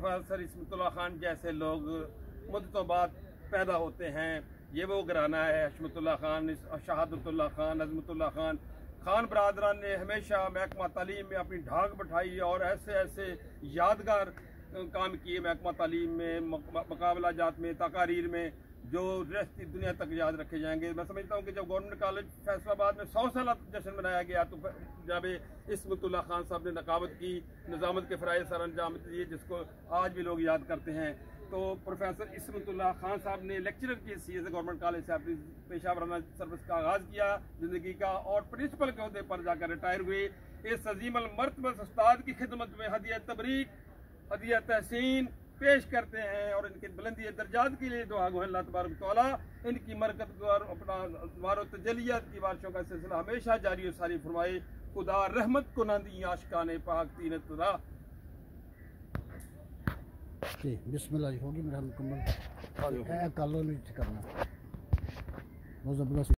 Professor Ismatullah Khan जैसे लोग मुद्दतों बाद पैदा होते हैं। ये वो घराना है, हशमतुल्लाह खान, शहादतुल्लाह खान, अजमतुल्लाह खान। खान बरदरान ने हमेशा महकमा तालीम में अपनी ढाक बैठाई और ऐसे ऐसे यादगार काम किए महकमा तालीम में, मुकाबला जात में, तकारीर में, जो रहती दुनिया तक याद रखे जाएंगे। मैं समझता हूँ कि जब गवर्नमेंट कॉलेज फैसलाबाद में 100 साल जश्न मनाया गया तो जब इसमतुल्लाह खान साहब ने नकाबत की, निज़ामत के फ़राइज़ सर अंजाम दिए, जिसको आज भी लोग याद करते हैं। तो प्रोफेसर इसमतुल्लाह खान साहब ने लेक्चरर की हैसियत से गवर्नमेंट कॉलेज से अपनी पेशा वराना सर्विस का आगाज़ किया ज़िंदगी का और प्रिंसिपल के अहदे पर जाकर रिटायर हुए। इस अजीमल मर्तबा उस्ताद की खिदमत में हदिया तबरीक, हदिया तहसीन पेश करते हैं और इनके बुलंदी दर्जात के लिए दुआ गो अल्लाह तबारक तआला इनकी मरकत और अपना वारो तजलियात की बारिशों का सिलसिला हमेशा जारी और सारी फरमाए। खुदा रहमत को ना दी आशिकाने पाक तीन तुरा। जी बिस्मिल्लाह होगी मेरा मुकम्मल कल करना बहुत ज़बरदस्त।